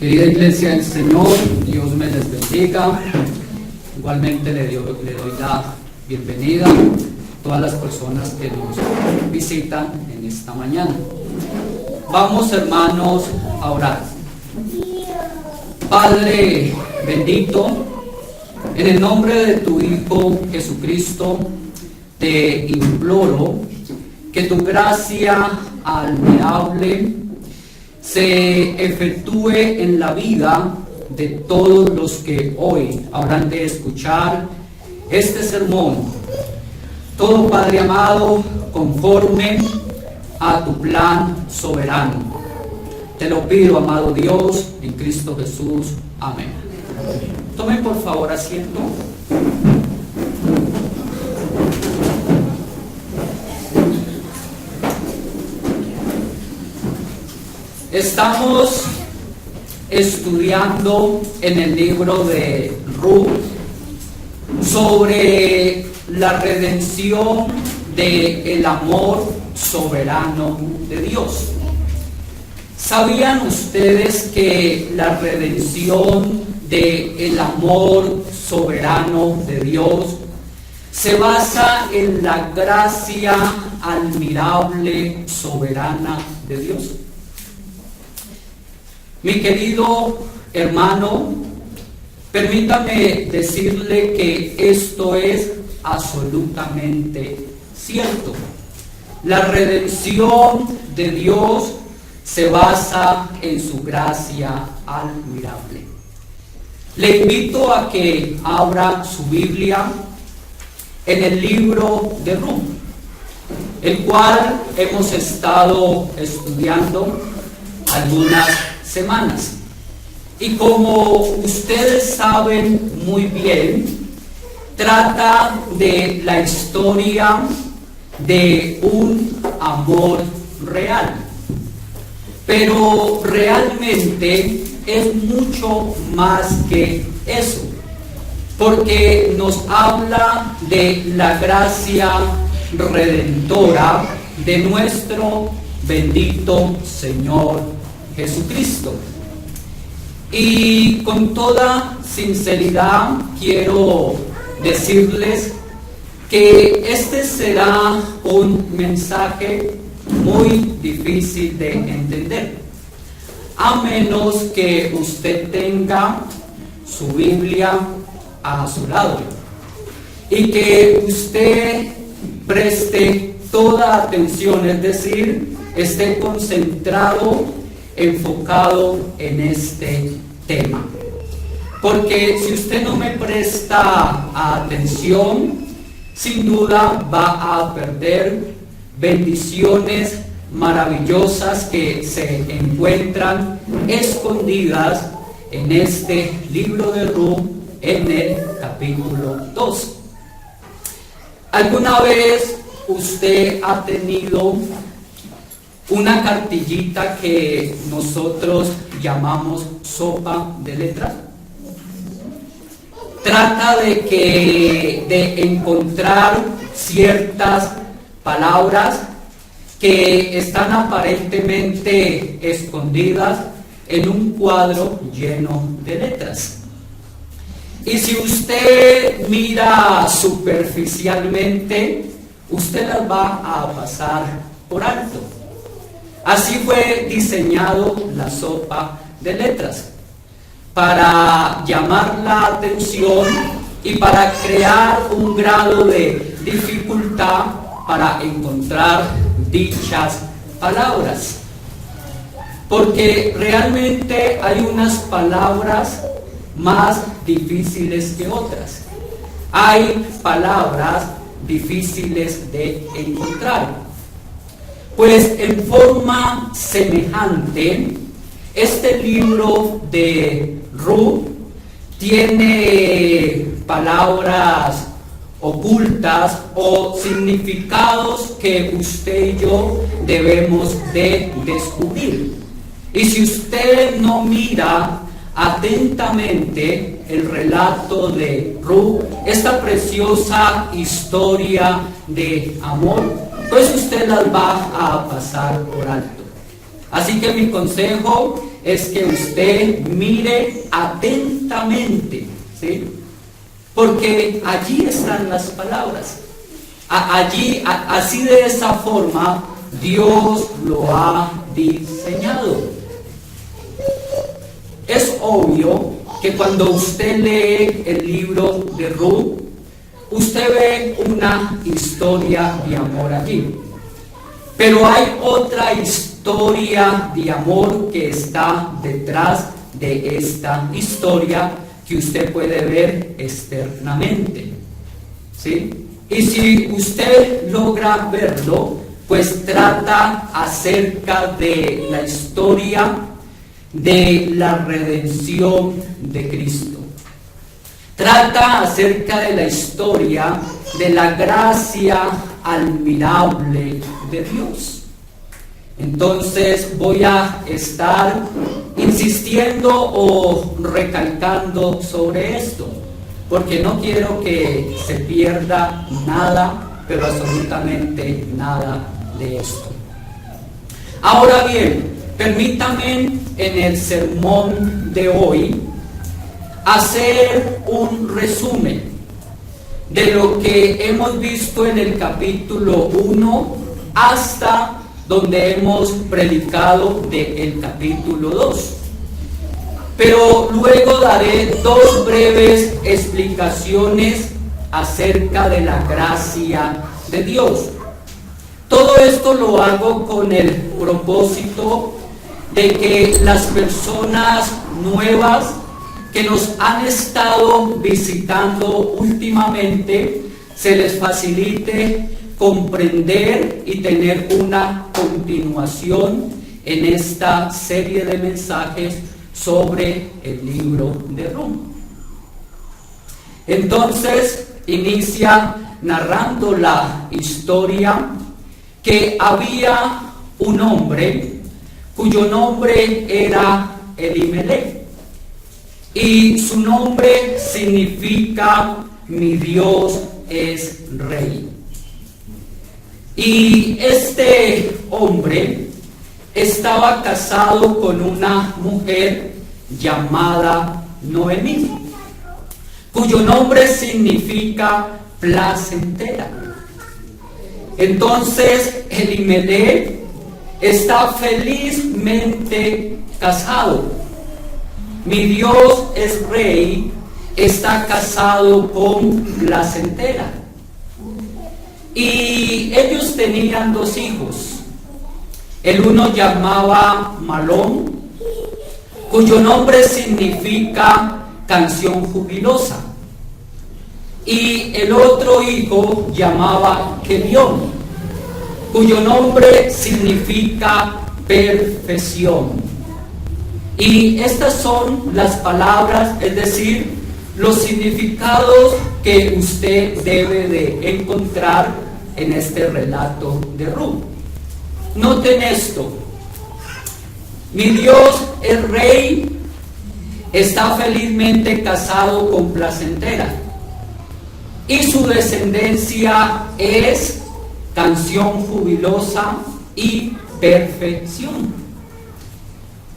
Querida Iglesia del Señor, Dios me les bendiga. Igualmente le doy la bienvenida a todas las personas que nos visitan en esta mañana. Vamos, hermanos, a orar. Padre bendito, en el nombre de tu Hijo Jesucristo, te imploro que tu gracia admirable se efectúe en la vida de todos los que hoy habrán de escuchar este sermón. Todo, Padre amado, conforme a tu plan soberano. Te lo pido, amado Dios, en Cristo Jesús. Amén. Tomen por favor asiento. Estamos estudiando en el libro de Ruth sobre la redención del amor soberano de Dios. ¿Sabían ustedes que la redención del amor soberano de Dios se basa en la gracia admirable soberana de Dios? Mi querido hermano, permítame decirle que esto es absolutamente cierto. La redención de Dios se basa en su gracia admirable. Le invito a que abra su Biblia en el libro de Ruth, el cual hemos estado estudiando algunas semanas. Y como ustedes saben muy bien, trata de la historia de un amor real. Pero realmente es mucho más que eso, porque nos habla de la gracia redentora de nuestro bendito Señor Jesucristo. Y con toda sinceridad quiero decirles que este será un mensaje muy difícil de entender, a menos que usted tenga su Biblia a su lado y que usted preste toda atención, es decir, esté concentrado, enfocado en este tema. Porque si usted no me presta atención, sin duda va a perder bendiciones maravillosas que se encuentran escondidas en este libro de Ruth, en el capítulo 2. ¿Alguna vez usted ha tenido una cartillita que nosotros llamamos sopa de letras? Trata de encontrar ciertas palabras que están aparentemente escondidas en un cuadro lleno de letras. Y si usted mira superficialmente, usted las va a pasar por alto. Así fue diseñado la sopa de letras, para llamar la atención y para crear un grado de dificultad para encontrar dichas palabras. Porque realmente hay unas palabras más difíciles que otras. Hay palabras difíciles de encontrar. Pues en forma semejante, este libro de Ruth tiene palabras ocultas o significados que usted y yo debemos de descubrir. Y si usted no mira atentamente el relato de Ruth, esta preciosa historia de amor, pues usted las va a pasar por alto. Así que mi consejo es que usted mire atentamente, ¿sí? Porque allí están las palabras. Allí, así de esa forma, Dios lo ha diseñado. Es obvio que cuando usted lee el libro de Ruth, usted ve una historia de amor allí. Pero hay otra historia de amor que está detrás de esta historia que usted puede ver externamente, ¿sí? Y si usted logra verlo, pues trata acerca de la historia de la redención de Cristo. Trata acerca de la historia de la gracia admirable de Dios. Entonces voy a estar insistiendo o recalcando sobre esto, porque no quiero que se pierda nada, pero absolutamente nada de esto. Ahora bien, permítame en el sermón de hoy hacer un resumen de lo que hemos visto en el capítulo 1 hasta donde hemos predicado del capítulo 2. Pero luego daré dos breves explicaciones acerca de la gracia de Dios. Todo esto lo hago con el propósito de que las personas nuevas que nos han estado visitando últimamente se les facilite comprender y tener una continuación en esta serie de mensajes sobre el libro de Ruth. Entonces inicia narrando la historia que había un hombre cuyo nombre era Elimelech, y su nombre significa mi Dios es rey. Y este hombre estaba casado con una mujer llamada Noemí, cuyo nombre significa placentera. Entonces Elimelech está felizmente casado. Mi Dios es rey, está casado con placentera. Y ellos tenían dos hijos. El uno llamaba Malón, cuyo nombre significa canción jubilosa. Y el otro hijo llamaba Kelión, cuyo nombre significa perfección. Y estas son las palabras, es decir, los significados que usted debe de encontrar en este relato de Ruth. Noten esto: mi Dios es rey, está felizmente casado con placentera, y su descendencia es canción jubilosa y perfección.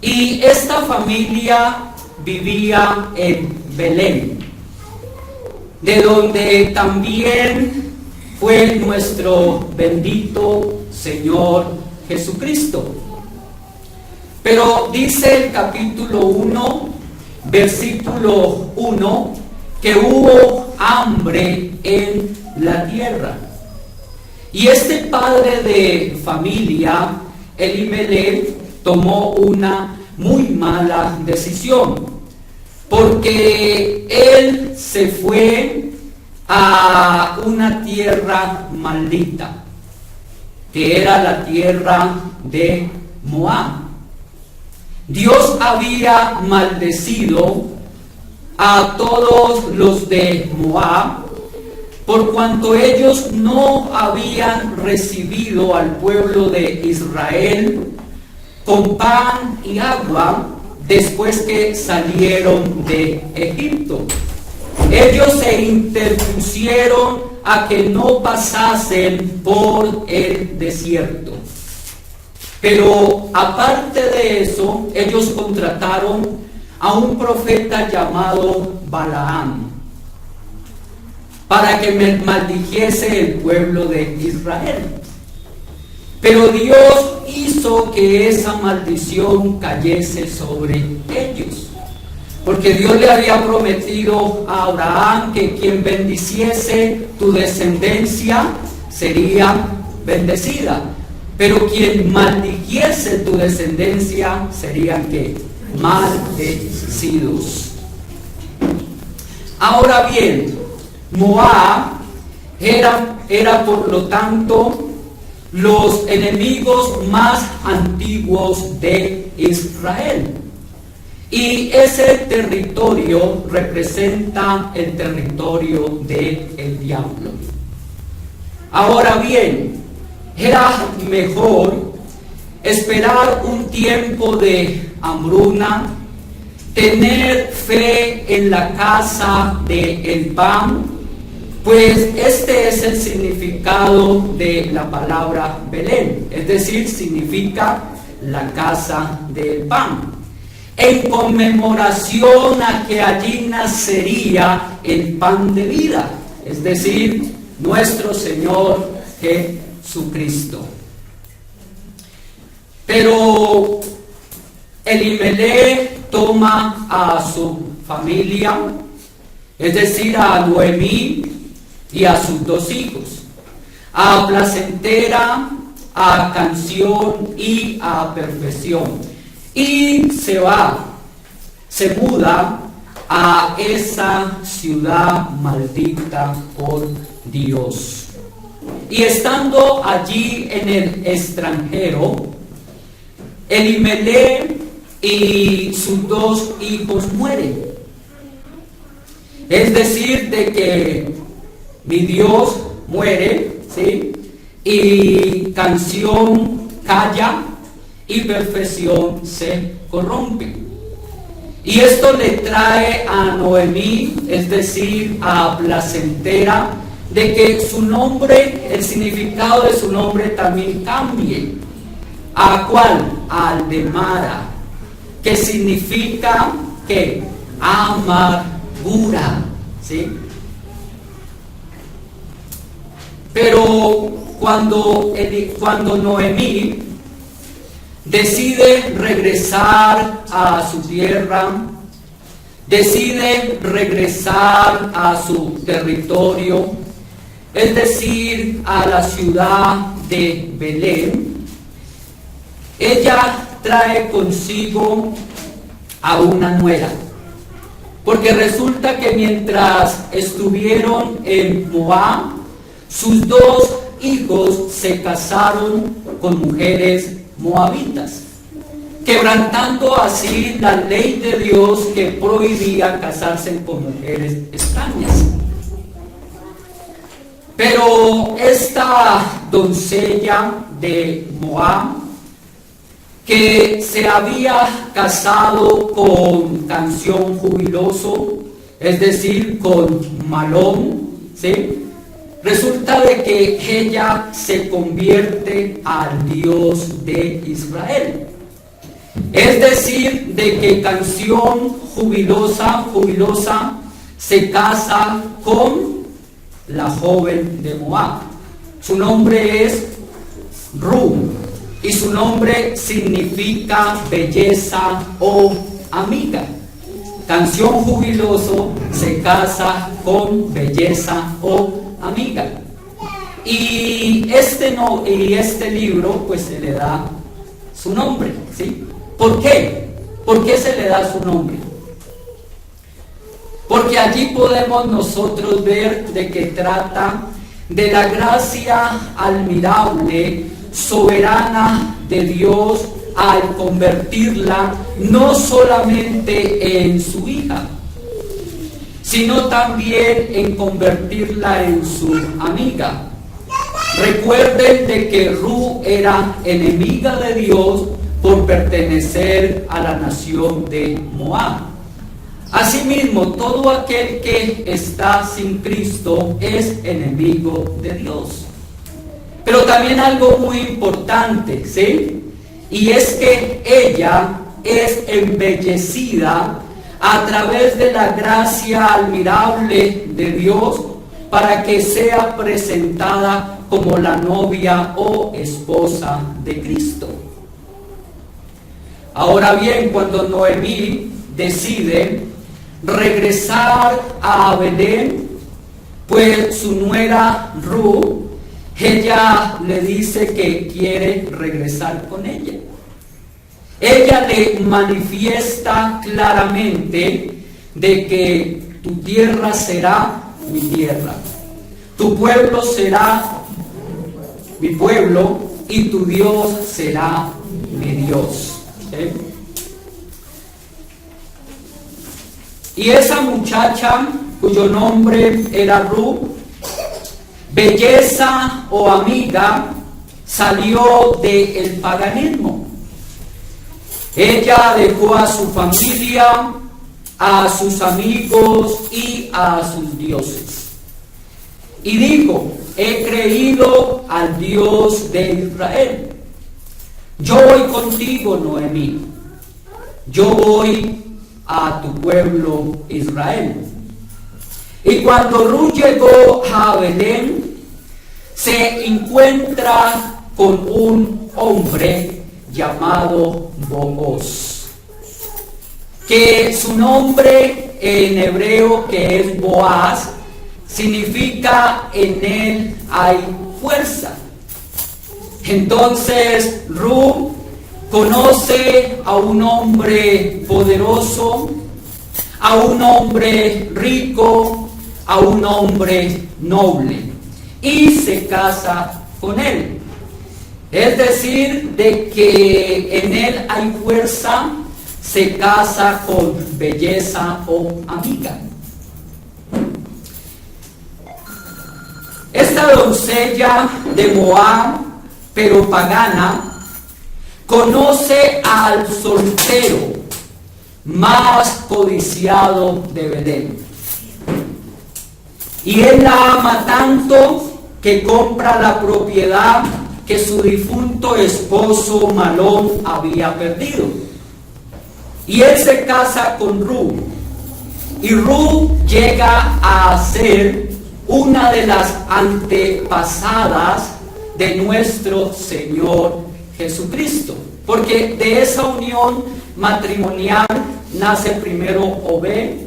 Y esta familia vivía en Belén, de donde también fue nuestro bendito Señor Jesucristo. Pero dice el capítulo 1, versículo 1, que hubo hambre en la tierra. Y este padre de familia, Elimelech, tomó una muy mala decisión, porque él se fue a una tierra maldita, que era la tierra de Moab. Dios había maldecido a todos los de Moab, por cuanto ellos no habían recibido al pueblo de Israel con pan y agua después que salieron de Egipto. Ellos se interpusieron a que no pasasen por el desierto. Pero aparte de eso, ellos contrataron a un profeta llamado Balaam para que maldijese el pueblo de Israel. Pero Dios hizo que esa maldición cayese sobre ellos, porque Dios le había prometido a Abraham que quien bendiciese tu descendencia sería bendecida, pero quien maldijese tu descendencia serían ¿qué? Maldecidos. Ahora bien, Moab era por lo tanto los enemigos más antiguos de Israel. Y ese territorio representa el territorio del diablo. Ahora bien, era mejor esperar un tiempo de hambruna, tener fe en la casa del pan, pues este es el significado de la palabra Belén, es decir, significa la casa del pan, en conmemoración a que allí nacería el pan de vida, es decir, nuestro Señor Jesucristo. Pero Elimelech toma a su familia, es decir, a Noemí y a sus 2 hijos, a placentera, a canción y a perfección, y se muda a esa ciudad maldita por Dios. Y estando allí en el extranjero, Elimelech y sus 2 hijos mueren. Es decir, de que mi Dios muere, ¿sí? Y canción calla y perfección se corrompe. Y esto le trae a Noemí, es decir, a placentera, de que su nombre, el significado de su nombre también cambie. ¿A cuál? Al de Mara, que significa que amargura, ¿sí? Pero cuando Noemí decide regresar a su tierra, decide regresar a su territorio, es decir, a la ciudad de Belén, ella trae consigo a una nuera, porque resulta que mientras estuvieron en Moab, sus 2 hijos se casaron con mujeres moabitas, quebrantando así la ley de Dios que prohibía casarse con mujeres extrañas. Pero esta doncella de Moab, que se había casado con canción jubiloso, es decir, con Malón, ¿sí? Resulta de que ella se convierte al Dios de Israel. Es decir, de que canción jubilosa se casa con la joven de Moab. Su nombre es Ru, y su nombre significa belleza o amiga. Canción jubiloso se casa con belleza o amiga. Y este libro pues se le da su nombre, ¿sí? ¿Por qué? ¿Por qué se le da su nombre? Porque allí podemos nosotros ver de que trata de la gracia admirable, soberana de Dios al convertirla no solamente en su hija, sino también en convertirla en su amiga. Recuerden de que Ru era enemiga de Dios por pertenecer a la nación de Moab. Asimismo, todo aquel que está sin Cristo es enemigo de Dios. Pero también algo muy importante, ¿sí? y es que ella es embellecida a través de la gracia admirable de Dios para que sea presentada como la novia o esposa de Cristo. Ahora bien, cuando Noemí decide regresar a Belén, pues su nuera Ruth, ella le dice que quiere regresar con ella. Ella le manifiesta claramente de que tu tierra será mi tierra, tu pueblo será mi pueblo y tu Dios será mi Dios. ¿Sí? Y esa muchacha, cuyo nombre era Ruth, belleza o amiga, salió del paganismo. Ella dejó a su familia, a sus amigos y a sus dioses. Y dijo: he creído al Dios de Israel. Yo voy contigo, Noemí. Yo voy a tu pueblo Israel. Y cuando Ruth llegó a Belén, se encuentra con un hombre llamado Booz, que su nombre en hebreo, que es Boaz, significa en él hay fuerza. Entonces Ruth conoce a un hombre poderoso, a un hombre rico, a un hombre noble, y se casa con él. Es decir, de que en él hay fuerza, se casa con belleza o amiga. Esta doncella de Moab, pero pagana, conoce al soltero más codiciado de Belén. Y él la ama tanto que compra la propiedad que su difunto esposo Malón había perdido. Y él se casa con Ruth. Y Ruth llega a ser una de las antepasadas de nuestro Señor Jesucristo. Porque de esa unión matrimonial nace primero Obed.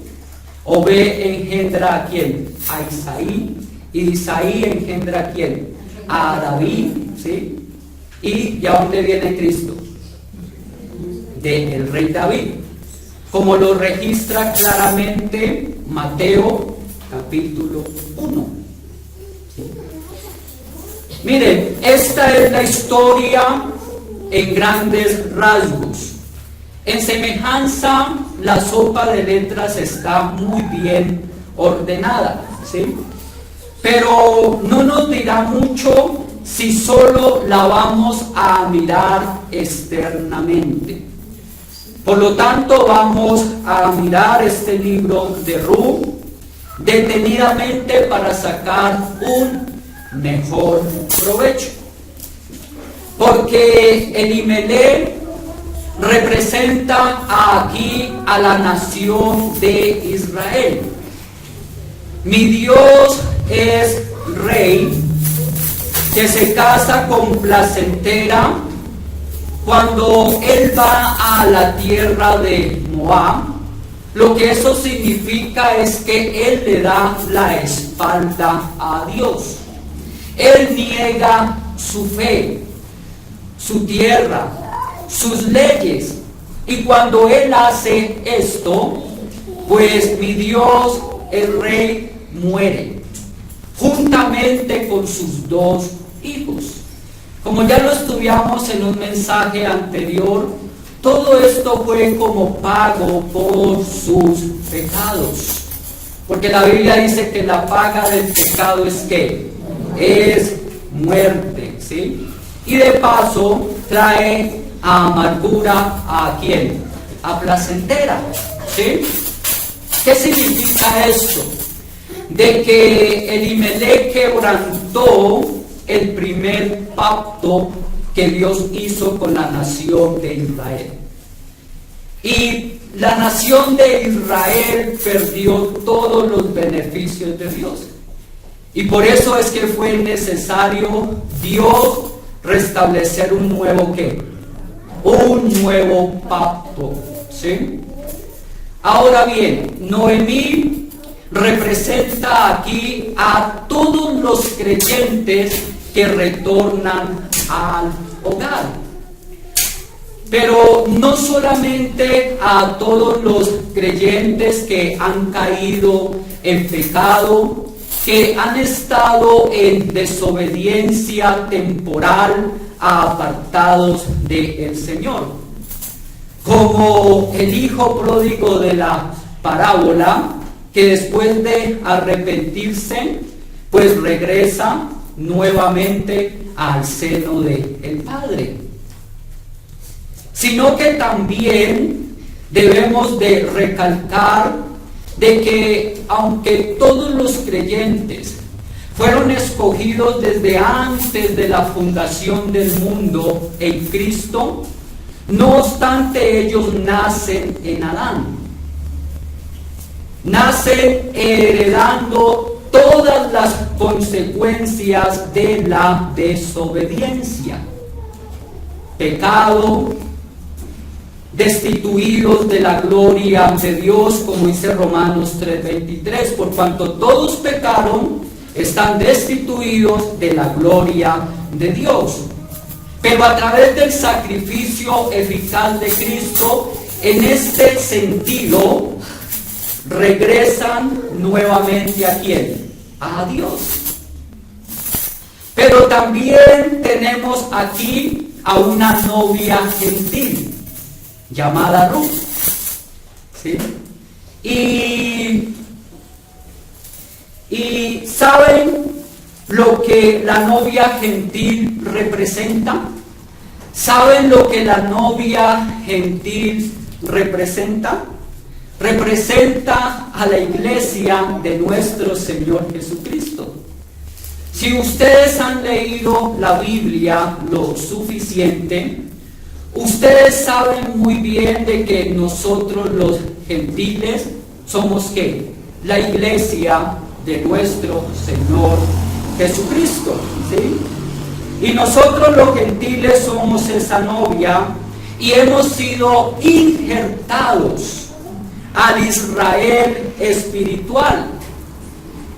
Obed engendra a quién? A Isaí. Y Isaí engendra a quién? A David, ¿sí? ¿Y a dónde viene Cristo? Del rey David, como lo registra claramente Mateo capítulo 1. ¿Sí? Miren, esta es la historia en grandes rasgos. En semejanza, la sopa de letras está muy bien ordenada, ¿sí? Pero no nos dirá mucho si solo la vamos a mirar externamente. Por lo tanto, vamos a mirar este libro de Ruth detenidamente para sacar un mejor provecho. Porque Elimelech representa aquí a la nación de Israel. Mi Dios es rey que se casa con placentera cuando él va a la tierra de Moab. Lo que eso significa es que él le da la espalda a Dios. Él niega su fe, su tierra, sus leyes. Y cuando él hace esto, pues mi Dios, el rey, muere juntamente con sus dos hijos. Como ya lo estudiamos en un mensaje anterior, todo esto fue como pago por sus pecados. Porque la Biblia dice que la paga del pecado es ¿qué? Es muerte, ¿sí? Y de paso trae amargura ¿a quién? A placentera, ¿sí? ¿Qué significa esto? De que Elimelech quebrantó el primer pacto que Dios hizo con la nación de Israel. Y la nación de Israel perdió todos los beneficios de Dios. Y por eso es que fue necesario Dios restablecer un nuevo ¿qué? Un nuevo pacto, ¿sí? Ahora bien, Noemí representa aquí a todos los creyentes que retornan al hogar. Pero no solamente a todos los creyentes que han caído en pecado, que han estado en desobediencia temporal, apartados del Señor. Como el hijo pródigo de la parábola, que después de arrepentirse, pues regresa nuevamente al seno del Padre. Sino que también debemos de recalcar de que aunque todos los creyentes fueron escogidos desde antes de la fundación del mundo en Cristo, no obstante ellos nacen en Adán. Nacen heredando todas las consecuencias de la desobediencia. Pecado, destituidos de la gloria de Dios, como dice Romanos 3:23, por cuanto todos pecaron, están destituidos de la gloria de Dios. Pero a través del sacrificio eficaz de Cristo, en este sentido, regresan nuevamente ¿a quién? A Dios. Pero también tenemos aquí a una novia gentil, llamada Ruth, ¿sí? Y ¿saben lo que la novia gentil representa? ¿Saben lo que la novia gentil representa? Representa a la iglesia de nuestro Señor Jesucristo. Si ustedes han leído la Biblia lo suficiente, ustedes saben muy bien de que nosotros los gentiles somos ¿qué? La iglesia de nuestro Señor Jesucristo, ¿sí? Y nosotros los gentiles somos esa novia y hemos sido injertados al Israel espiritual,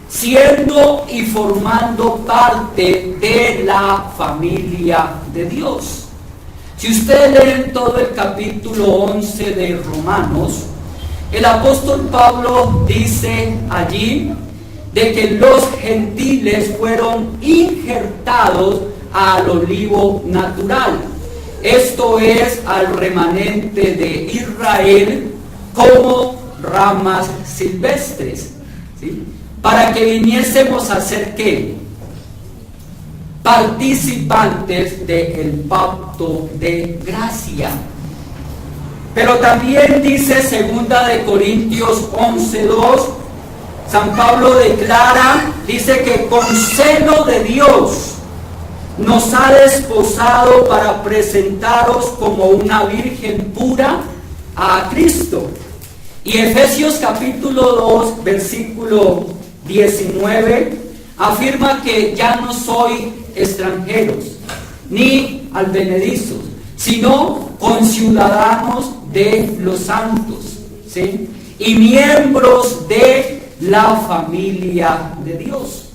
siendo y formando parte de la familia de Dios. Si ustedes leen todo el capítulo 11 de Romanos, el apóstol Pablo dice allí de que los gentiles fueron injertados al olivo natural, esto es, al remanente de Israel, como ramas silvestres, ¿sí? Para que viniésemos a ser ¿qué? Participantes del pacto de gracia. Pero también dice 2 Corintios 11:2, San Pablo declara, dice que con celo de Dios nos ha desposado para presentaros como una virgen pura a Cristo. Y Efesios capítulo 2, versículo 19, afirma que ya no soy extranjeros ni advenedizos, sino conciudadanos de los santos, ¿sí? Y miembros de la familia de Dios.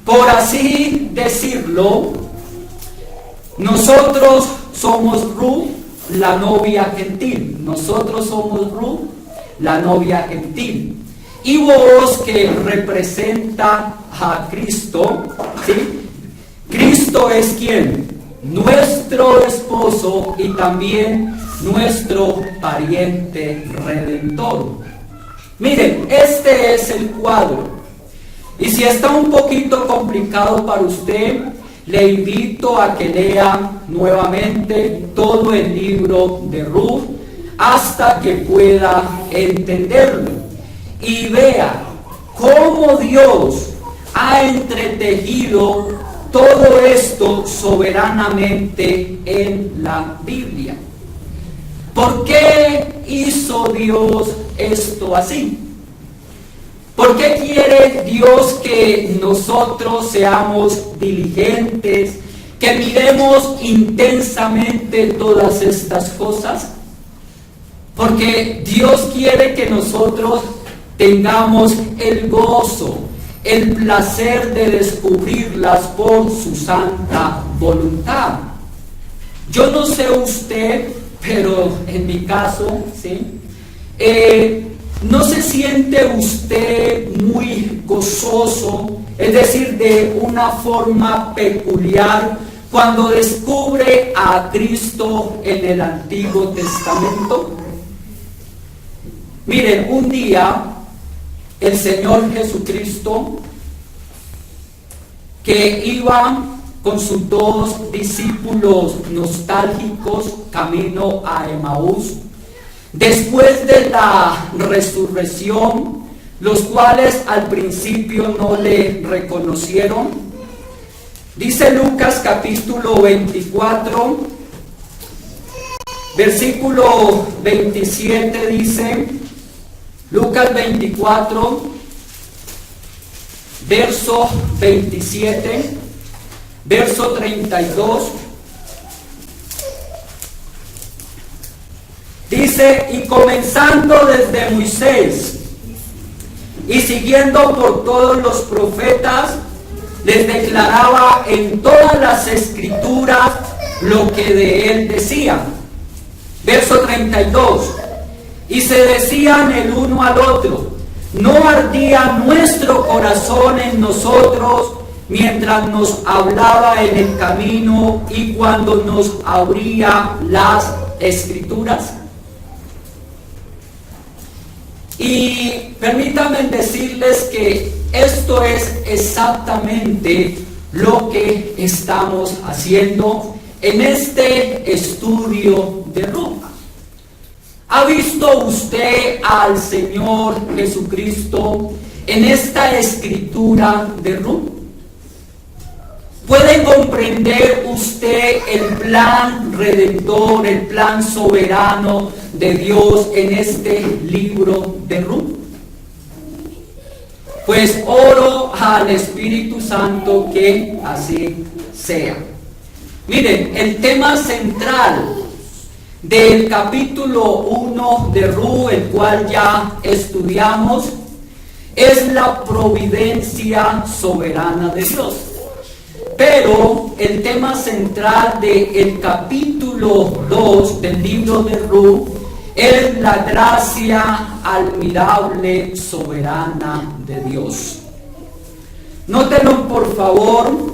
Por así decirlo, nosotros somos Ruth, la novia gentil. Nosotros somos Ruth, la novia gentil. Y vos, que representa a Cristo, ¿sí? Cristo es ¿quién? Nuestro esposo y también nuestro pariente redentor. Miren, este es el cuadro. Y si está un poquito complicado para usted, le invito a que lea nuevamente todo el libro de Ruth hasta que pueda entenderlo y vea cómo Dios ha entretejido todo esto soberanamente en la Biblia. ¿Por qué hizo Dios esto así? ¿Por qué quiere Dios que nosotros seamos diligentes, que miremos intensamente todas estas cosas? Porque Dios quiere que nosotros tengamos el gozo, el placer de descubrirlas por su santa voluntad. Yo no sé usted, pero en mi caso, ¿sí? ¿No se siente usted muy gozoso, es decir, de una forma peculiar, cuando descubre a Cristo en el Antiguo Testamento? Miren, un día el Señor Jesucristo, que iba con sus dos discípulos nostálgicos camino a Emaús, después de la resurrección, los cuales al principio no le reconocieron, dice Lucas capítulo 24, versículo 27, dice, Lucas 24, verso 27, verso 32, dice, y comenzando desde Moisés y siguiendo por todos los profetas, les declaraba en todas las escrituras lo que de él decían. Verso 32, y se decían el uno al otro, ¿no ardía nuestro corazón en nosotros mientras nos hablaba en el camino y cuando nos abría las escrituras? Y permítanme decirles que esto es exactamente lo que estamos haciendo en este estudio de Ruth. ¿Ha visto usted al Señor Jesucristo en esta escritura de Ruth? ¿Puede comprender usted el plan redentor, el plan soberano de Dios en este libro de Ruth? Pues oro al Espíritu Santo que así sea. Miren, el tema central del capítulo 1 de Ruth, el cual ya estudiamos, es la providencia soberana de Dios. Pero el tema central del capítulo 2 del libro de Ruth es la gracia admirable soberana de Dios. Nótenlo por favor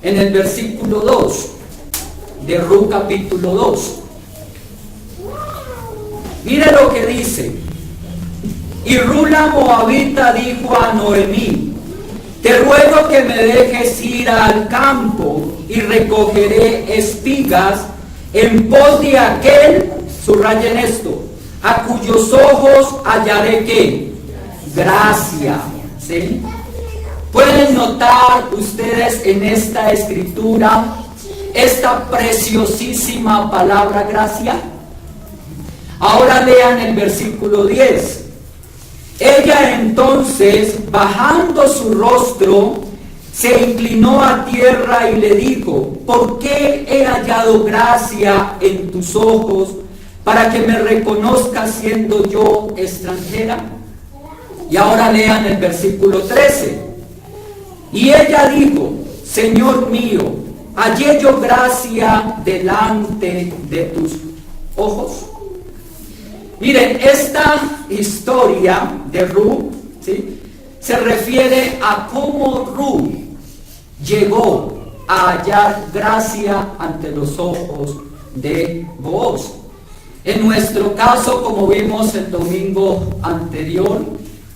en el versículo 2 de Ruth capítulo 2. Mire lo que dice. Y Ruth la moabita dijo a Noemí, te ruego que me dejes ir al campo y recogeré espigas en pos de aquel, subrayen esto, a cuyos ojos hallaré ¿qué? Gracia. ¿Sí? ¿Pueden notar ustedes en esta escritura esta preciosísima palabra gracia? Ahora lean el versículo 10. Ella entonces, bajando su rostro, se inclinó a tierra y le dijo, ¿por qué he hallado gracia en tus ojos para que me reconozcas siendo yo extranjera? Y ahora lean el versículo 13. Y ella dijo, Señor mío, hallé yo gracia delante de tus ojos. Miren, esta historia de Ruth, ¿sí?, se refiere a cómo Ruth llegó a hallar gracia ante los ojos de Booz. En nuestro caso, como vimos el domingo anterior,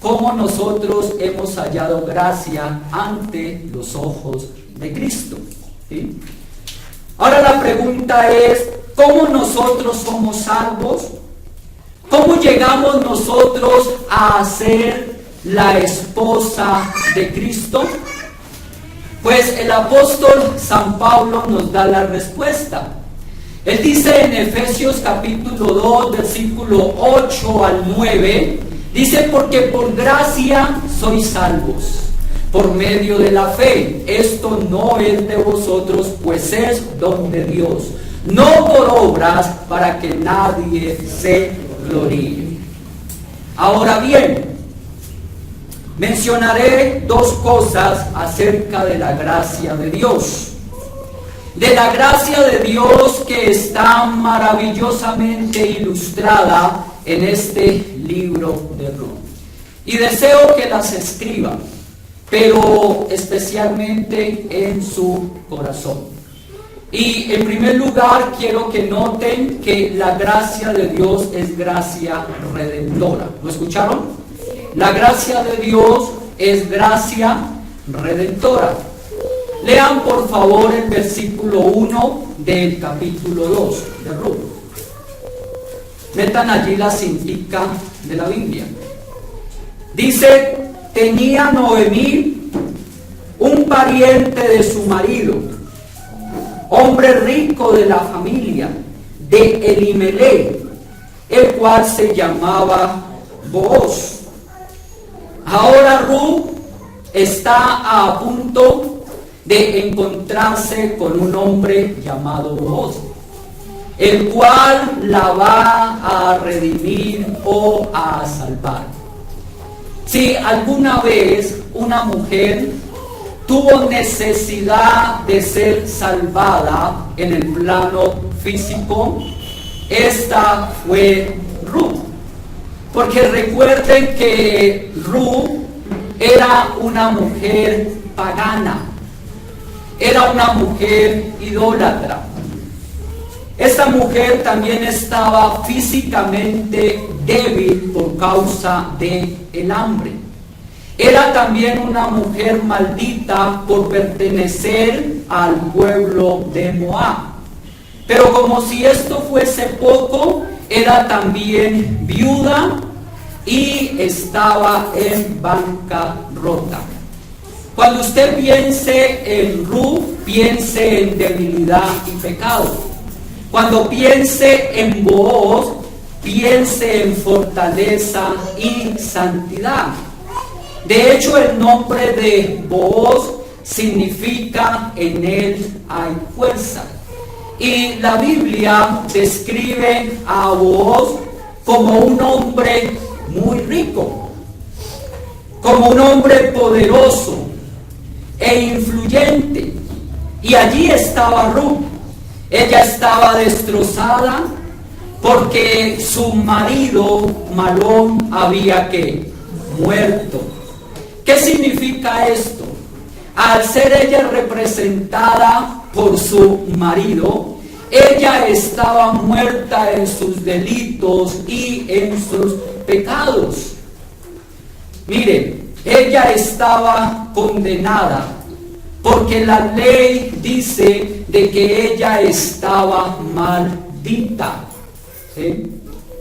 cómo nosotros hemos hallado gracia ante los ojos de Cristo, ¿sí? Ahora la pregunta es, ¿cómo nosotros somos salvos? ¿Cómo llegamos nosotros a ser la esposa de Cristo? Pues el apóstol San Pablo nos da la respuesta. Él dice en Efesios capítulo 2, versículo 8 al 9, dice: porque por gracia sois salvos, por medio de la fe. Esto no es de vosotros, pues es don de Dios, no por obras, para que nadie se gloríe. Ahora bien, mencionaré dos cosas acerca de la gracia de Dios. De la gracia de Dios que está maravillosamente ilustrada en este libro de Ruth. Y deseo que las escriban, pero especialmente en su corazón. Y en primer lugar quiero que noten que la gracia de Dios es gracia redentora. ¿Lo escucharon? La gracia de Dios es gracia redentora. Lean por favor el versículo 1 del capítulo 2 de Ruth. Metan allí la cintica de la Biblia. Dice: tenía Noemí un pariente de su marido, hombre rico de la familia de Elimelech, el cual se llamaba Booz. Ahora Ruth está a punto de encontrarse con un hombre llamado Booz, el cual la va a redimir o a salvar. Si alguna vez una mujer tuvo necesidad de ser salvada en el plano físico, esta fue Ruth. Porque recuerden que Ruth era una mujer pagana, era una mujer idólatra. Esta mujer también estaba físicamente débil por causa del hambre. Era también una mujer maldita por pertenecer al pueblo de Moab. Pero como si esto fuese poco, era también viuda y estaba en bancarrota. Cuando usted piense en Ruth, piense en debilidad y pecado. Cuando piense en Booz, piense en fortaleza y santidad. De hecho, el nombre de Booz significa en él hay fuerza. Y la Biblia describe a Booz como un hombre muy rico, como un hombre poderoso e influyente. Y allí estaba Ruth. Ella estaba destrozada porque su marido Malón había muerto. ¿Qué significa esto? Al ser ella representada por su marido, ella estaba muerta en sus delitos y en sus pecados. Miren, ella estaba condenada porque la ley dice de que ella estaba maldita. ¿Sí?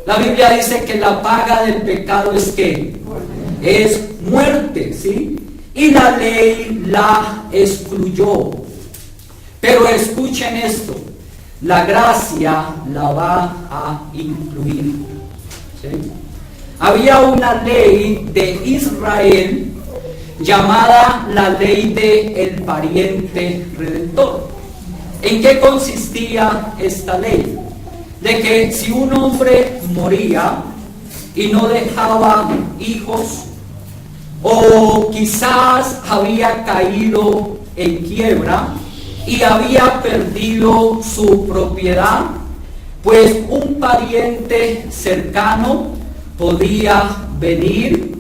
La Biblia dice que la paga del pecado es es muerte, ¿sí? Y la ley la excluyó. Pero escuchen esto, la gracia la va a incluir. ¿Sí? Había una ley de Israel llamada la ley del pariente redentor. ¿En qué consistía esta ley? De que si un hombre moría y no dejaba hijos, o quizás había caído en quiebra y había perdido su propiedad, pues un pariente cercano podía venir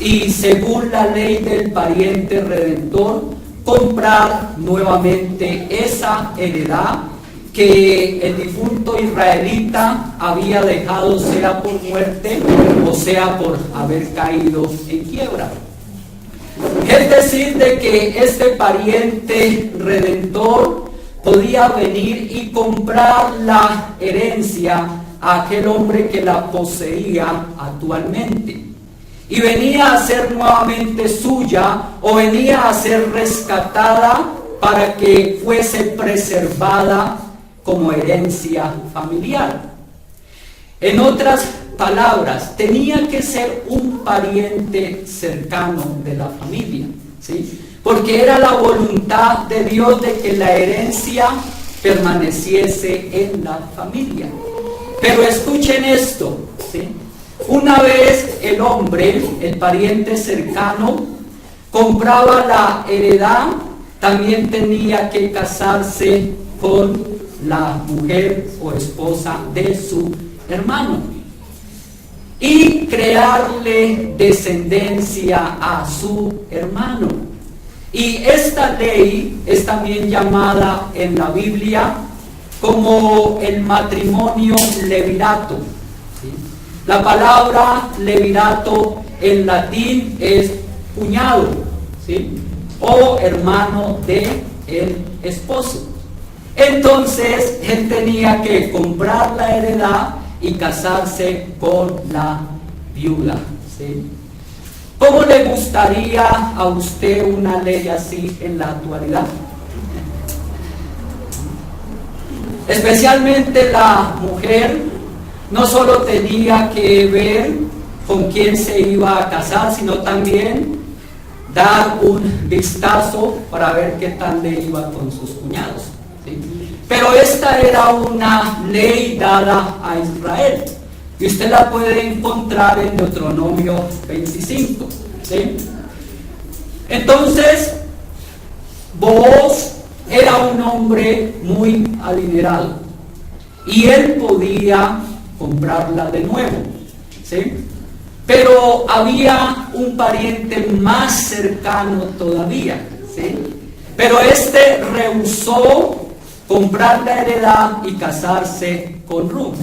y, según la ley del pariente redentor, comprar nuevamente esa heredad que el difunto israelita había dejado, sea por muerte o sea por haber caído en quiebra. Es decir, de que este pariente redentor podía venir y comprar la herencia a aquel hombre que la poseía actualmente. y venía a ser nuevamente suya o venía a ser rescatada para que fuese preservada como herencia familiar. En otras palabras, tenía que ser un pariente cercano de la familia, ¿sí? Porque era la voluntad de Dios de que la herencia permaneciese en la familia. Pero escuchen esto, ¿sí? Una vez el hombre, el pariente cercano, compraba la heredad, también tenía que casarse con la mujer o esposa de su hermano y crearle descendencia a su hermano. Y esta ley es también llamada en la Biblia como el matrimonio levirato, ¿sí? La palabra levirato en latín es cuñado, ¿sí? O hermano de el esposo. Entonces él tenía que comprar la heredad y casarse con la viuda, ¿sí? ¿Cómo le gustaría a usted una ley así en la actualidad? Especialmente la mujer no solo tenía que ver con quién se iba a casar, sino también dar un vistazo para ver qué tal le iba con sus cuñados, ¿sí? Pero esta era una ley dada a Israel y usted la puede encontrar en Deuteronomio 25, ¿sí? Entonces Booz era un hombre muy adinerado y él podía comprarla de nuevo, ¿sí? Pero había un pariente más cercano todavía, ¿sí? Pero este rehusó comprar la heredad y casarse con Ruth.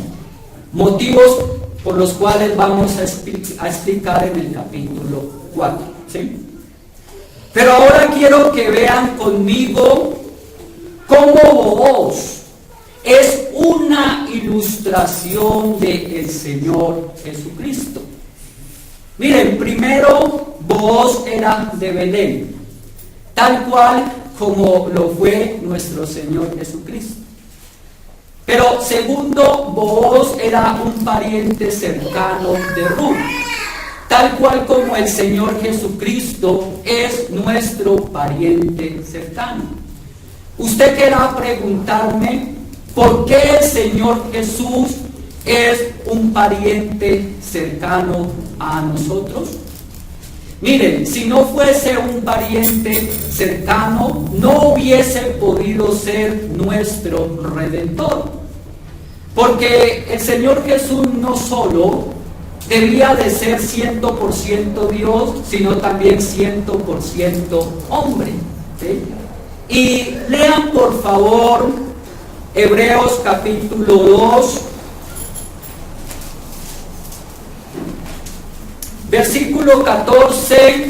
Motivos por los cuales vamos a explicar en el capítulo 4, ¿sí? Pero ahora quiero que vean conmigo cómo Booz es una ilustración del Señor Jesucristo. Miren, primero, Booz era de Belén, tal cual como lo fue nuestro Señor Jesucristo. Pero segundo, Booz era un pariente cercano de Ruth, tal cual como el Señor Jesucristo es nuestro pariente cercano. Usted querrá preguntarme, ¿por qué el Señor Jesús es un pariente cercano a nosotros? Miren, si no fuese un pariente cercano, no hubiese podido ser nuestro Redentor. Porque el Señor Jesús no solo debía de ser 100% Dios, sino también 100% hombre, ¿sí? Y lean por favor Hebreos capítulo 2, versículo 14,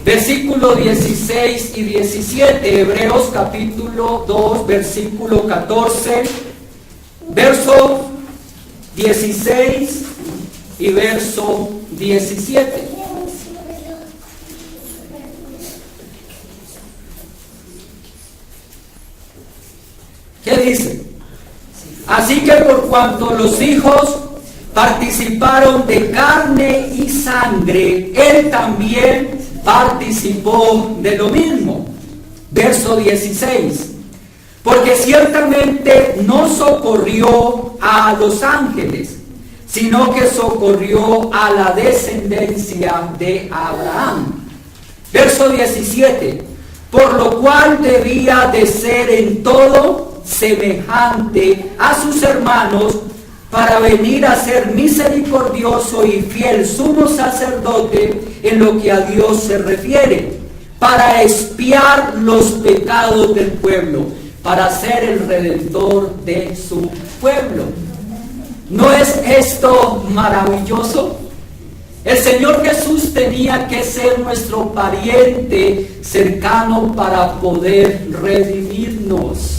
versículo 16 y 17. Hebreos capítulo 2, versículo 14, verso 16 y verso 17. ¿Qué dice? Así que por cuanto los hijos participaron de carne y sangre, él también participó de lo mismo. Verso 16. Porque ciertamente no socorrió a los ángeles, sino que socorrió a la descendencia de Abraham. Verso 17. Por lo cual debía de ser en todo semejante a sus hermanos, para venir a ser misericordioso y fiel sumo sacerdote en lo que a Dios se refiere, para expiar los pecados del pueblo, para ser el redentor de su pueblo. ¿No es esto maravilloso? El Señor Jesús tenía que ser nuestro pariente cercano para poder redimirnos.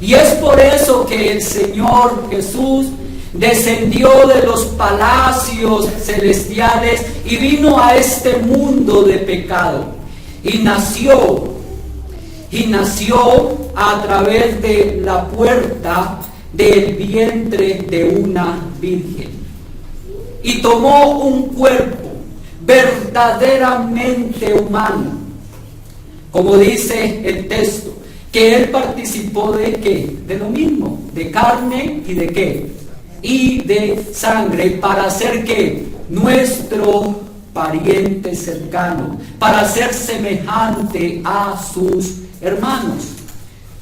Y es por eso que el Señor Jesús descendió de los palacios celestiales y vino a este mundo de pecado. Y nació a través de la puerta del vientre de una virgen. Y tomó un cuerpo verdaderamente humano. Como dice el texto, que él participó de ¿qué? De lo mismo, de carne y de ¿qué? Y de sangre, para ser ¿qué? Nuestro pariente cercano, para ser semejante a sus hermanos.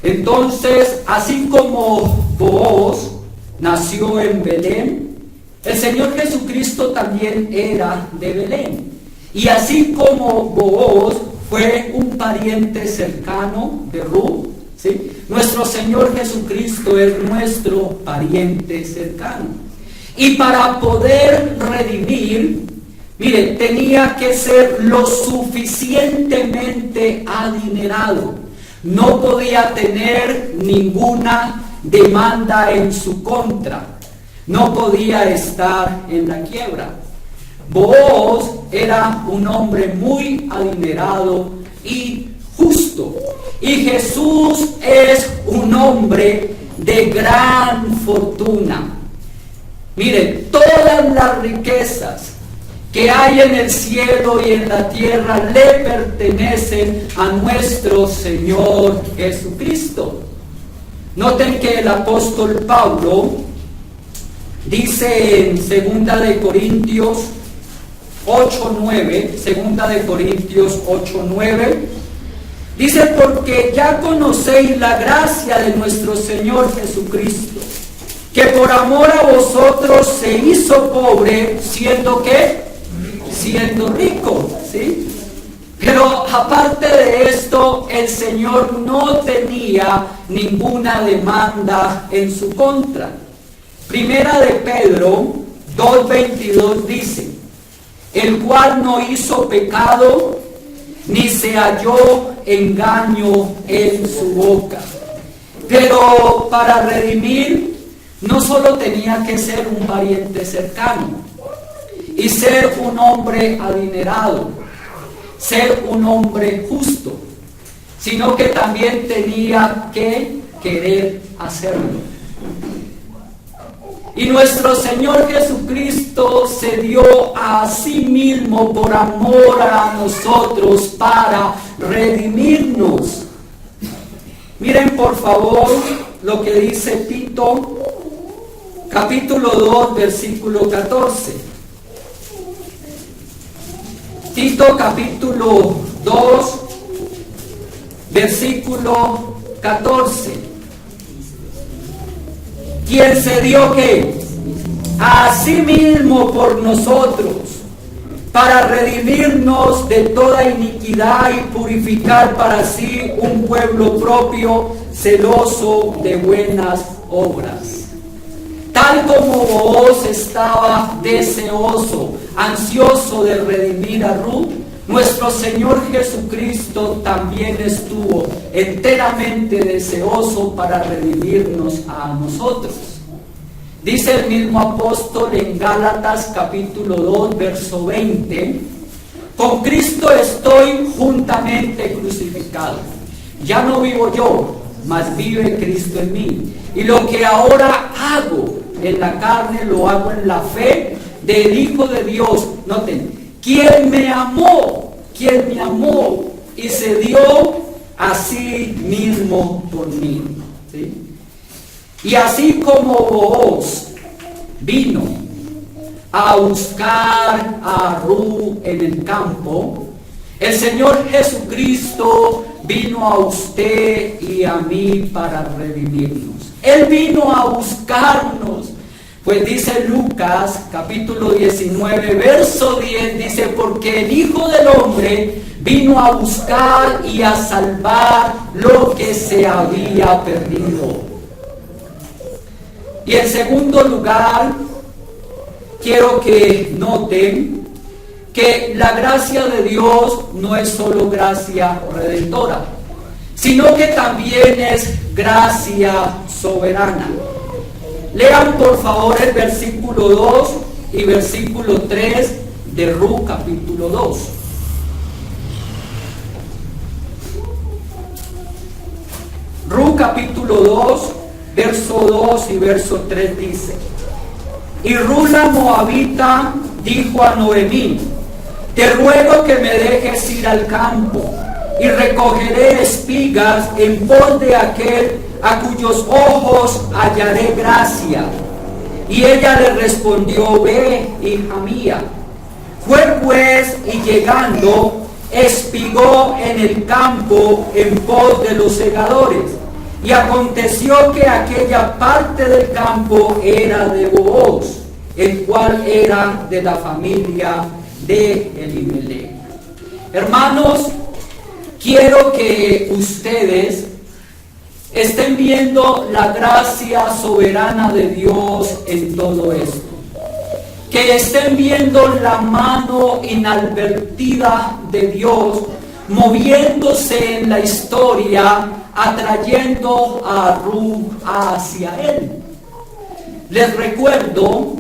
Entonces, así como Booz nació en Belén, el Señor Jesucristo también era de Belén. Y así como Booz fue un pariente cercano de Ruth, ¿sí? Nuestro Señor Jesucristo es nuestro pariente cercano. Y para poder redimir, mire, tenía que ser lo suficientemente adinerado. No podía tener ninguna demanda en su contra. No podía estar en la quiebra. Booz era un hombre muy adinerado y justo. Y Jesús es un hombre de gran fortuna. Mire, todas las riquezas que hay en el cielo y en la tierra le pertenecen a nuestro Señor Jesucristo. Noten que el apóstol Pablo dice en 2 de Corintios 8:9, 2 de Corintios 8:9, dice: porque ya conocéis la gracia de nuestro Señor Jesucristo, que por amor a vosotros se hizo pobre, siendo ¿qué? Siendo rico, ¿sí? Pero aparte de esto, el Señor no tenía ninguna demanda en su contra. Primera de Pedro 2:22 dice: el cual no hizo pecado, ni se halló engaño en su boca. Pero para redimir, no solo tenía que ser un pariente cercano y ser un hombre adinerado, ser un hombre justo, sino que también tenía que querer hacerlo. Y nuestro Señor Jesucristo se dio a sí mismo por amor a nosotros para redimirnos. Miren por favor lo que dice Tito, capítulo 2, versículo 14. Tito capítulo 2, versículo 14. ¿Quién se dio qué? A sí mismo por nosotros, para redimirnos de toda iniquidad y purificar para sí un pueblo propio, celoso de buenas obras. Tal como Booz estaba deseoso, ansioso de redimir a Ruth, nuestro Señor Jesucristo también estuvo enteramente deseoso para redimirnos a nosotros. Dice el mismo apóstol en Gálatas capítulo 2, verso 20: con Cristo estoy juntamente crucificado. Ya no vivo yo, mas vive Cristo en mí. Y lo que ahora hago en la carne, lo hago en la fe del Hijo de Dios. Noten, quien me amó y se dio a sí mismo por mí, ¿sí? Y así como Booz vino a buscar a Ruth en el campo, el Señor Jesucristo vino a usted y a mí para redimirnos. Él vino a buscarnos. Pues dice Lucas capítulo 19, verso 10, dice: porque el Hijo del Hombre vino a buscar y a salvar lo que se había perdido. Y en segundo lugar, quiero que noten que la gracia de Dios no es solo gracia redentora, sino que también es gracia soberana. Lean por favor el versículo 2 y versículo 3 de Ruth capítulo 2. Ruth capítulo 2, verso 2 y verso 3 dice: Y Ruth la moabita dijo a Noemí: Te ruego que me dejes ir al campo, y recogeré espigas en pos de aquel a cuyos ojos hallaré gracia. Y ella le respondió: Ve, hija mía. Fue pues, y llegando, espigó en el campo en pos de los segadores. Y aconteció que aquella parte del campo era de Booz, el cual era de la familia de Elimelech. Hermanos, quiero que ustedes estén viendo la gracia soberana de Dios en todo esto. Que estén viendo la mano inadvertida de Dios moviéndose en la historia, atrayendo a Ruth hacia Él. Les recuerdo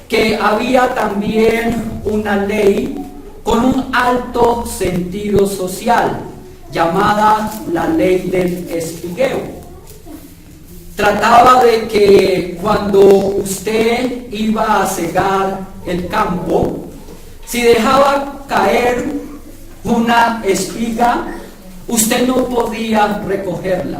que había también una ley con un alto sentido social, llamada la ley del espigueo. Trataba de que cuando usted iba a cegar el campo, si dejaba caer una espiga, usted no podía recogerla,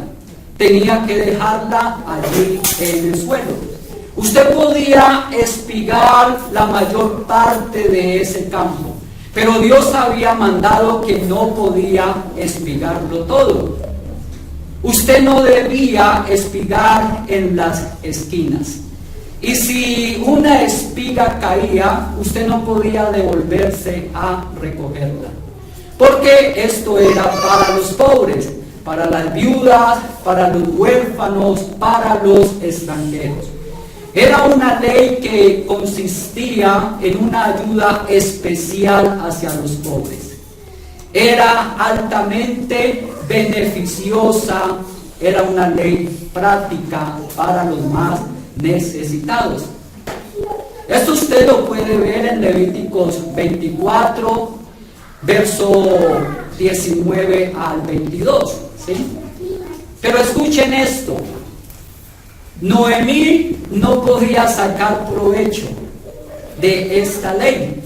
tenía que dejarla allí en el suelo. Usted podía espigar la mayor parte de ese campo, pero Dios había mandado que no podía espigarlo todo. Usted no debía espigar en las esquinas. Y si una espiga caía, usted no podía devolverse a recogerla. Porque esto era para los pobres, para las viudas, para los huérfanos, para los extranjeros. Era una ley que consistía en una ayuda especial hacia los pobres. Era altamente beneficiosa, era una ley práctica para los más necesitados. Esto usted lo puede ver en Levíticos 24, verso 19 al 22, ¿sí? Pero escuchen esto. Noemí no podía sacar provecho de esta ley,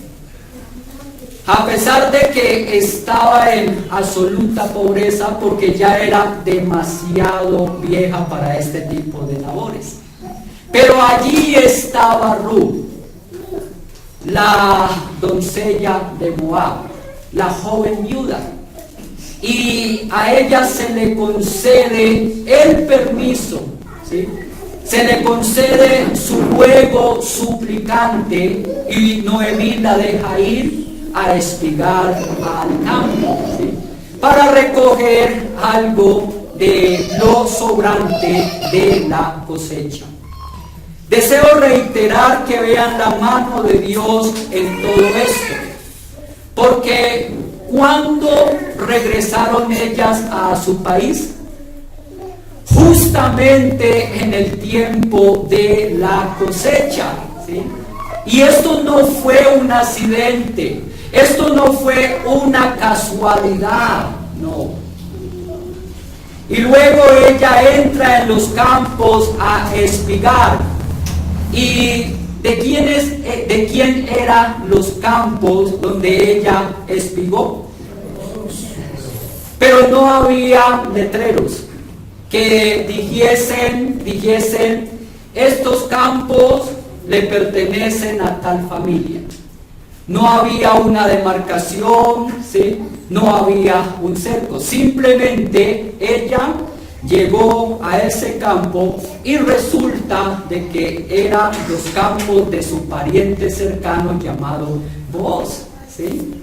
a pesar de que estaba en absoluta pobreza, porque ya era demasiado vieja para este tipo de labores. Pero allí estaba Ruth, la doncella de Moab, la joven viuda, y a ella se le concede el permiso, ¿sí? Se le concede su ruego suplicante, y Noemí la deja ir a espigar al campo, ¿sí? Para recoger algo de lo sobrante de la cosecha. Deseo reiterar que vean la mano de Dios en todo esto, porque cuando regresaron ellas a su país, justamente en el tiempo de la cosecha, ¿sí? Y esto no fue un accidente, esto no fue una casualidad, no. Y luego ella entra en los campos a espigar. ¿Y de quién eran los campos donde ella espigó? Pero no había letreros que dijesen estos campos le pertenecen a tal familia. No había una demarcación, ¿sí? No había un cerco. Simplemente ella llegó a ese campo y resulta de que eran los campos de su pariente cercano llamado Booz, ¿sí?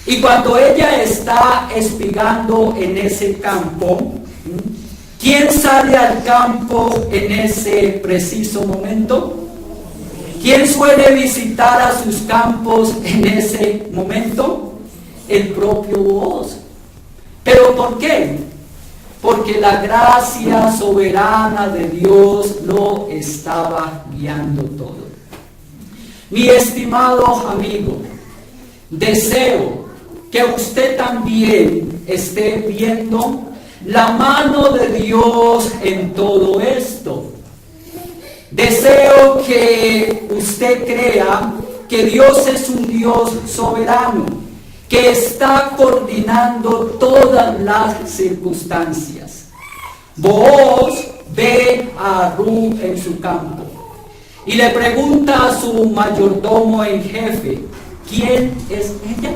Y cuando ella está espigando en ese campo, ¿quién sale al campo en ese preciso momento? ¿Quién suele visitar a sus campos en ese momento? El propio Booz. ¿Pero por qué? porque la gracia soberana de Dios lo estaba guiando todo. Mi estimado amigo, deseo que usted también esté viendo la mano de Dios en todo esto. Deseo que usted crea que Dios es un Dios soberano, que está coordinando todas las circunstancias. Booz ve a Ruth en su campo y le pregunta a su mayordomo en jefe, ¿quién es ella?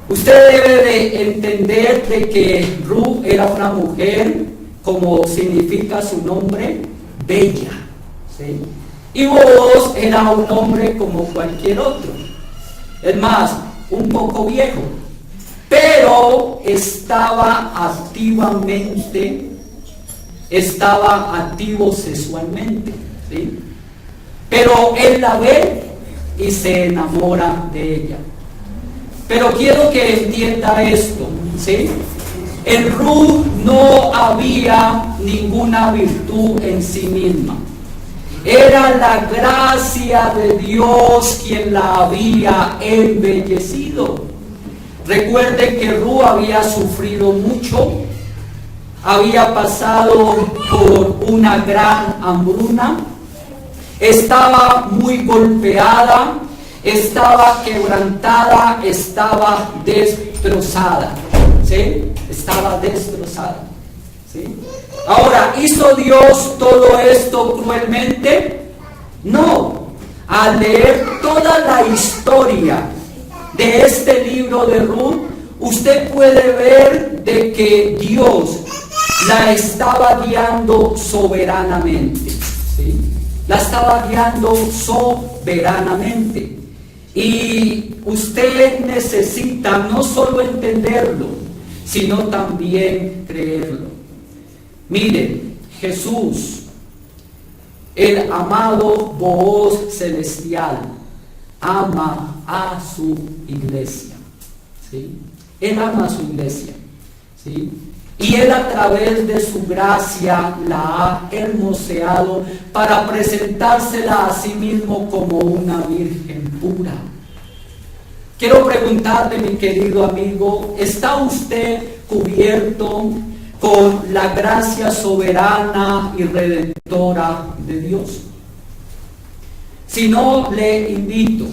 Usted debe de entender de que Ruth era una mujer, como significa su nombre, bella, ¿sí? Y Booz era un hombre como cualquier otro. Es más, un poco viejo, pero estaba activo sexualmente, ¿sí? Pero él la ve y se enamora de ella. Pero quiero que entienda esto, ¿sí? En Ruth no había ninguna virtud en sí misma. Era la gracia de Dios quien la había embellecido. Recuerde que Ruth había sufrido mucho, había pasado por una gran hambruna, estaba muy golpeada, estaba quebrantada, estaba destrozada, ¿sí? Estaba destrozada, ¿sí? Ahora, ¿hizo Dios todo esto cruelmente? No. Al leer toda la historia de este libro de Ruth, usted puede ver de que Dios la estaba guiando soberanamente, ¿sí? La estaba guiando soberanamente. Y usted necesita no solo entenderlo, sino también creerlo. Miren, Jesús, el amado Booz celestial, ama a su iglesia, ¿sí? Él ama a su iglesia, ¿sí? Y Él a través de su gracia la ha hermoseado para presentársela a sí mismo como una virgen pura. Quiero preguntarle, mi querido amigo, ¿está usted cubierto con la gracia soberana y redentora de Dios? Si no, le invito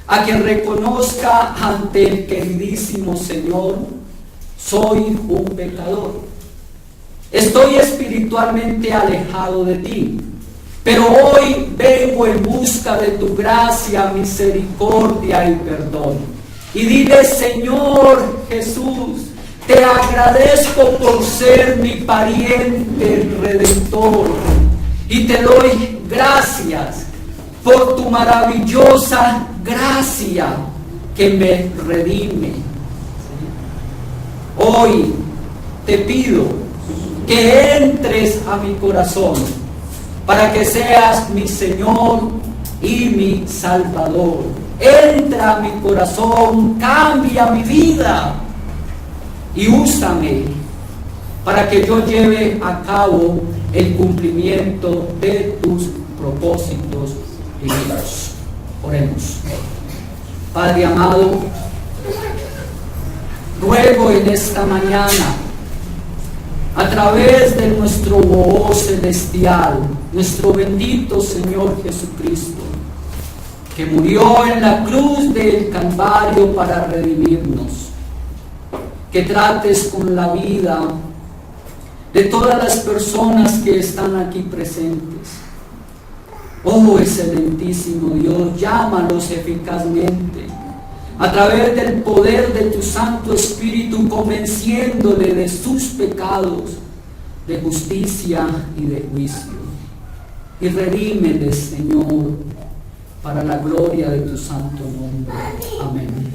a que reconozca ante el queridísimo Señor: soy un pecador, estoy espiritualmente alejado de ti, pero hoy vengo en busca de tu gracia, misericordia y perdón. Y dile: Señor Jesús, te agradezco por ser mi pariente redentor, y te doy gracias por tu maravillosa gracia que me redime. Hoy te pido que entres a mi corazón para que seas mi Señor y mi Salvador. Entra a mi corazón, cambia mi vida y úsame para que yo lleve a cabo el cumplimiento de tus propósitos divinos. Oremos. Padre amado, ruego en esta mañana, a través de nuestro Booz celestial, nuestro bendito Señor Jesucristo, que murió en la cruz del Calvario para redimirnos, que trates con la vida de todas las personas que están aquí presentes. Oh excelentísimo Dios, llámalos eficazmente a través del poder de tu Santo Espíritu, convenciéndole de sus pecados, de justicia y de juicio. Y redímeles, Señor, para la gloria de tu santo nombre. Amén.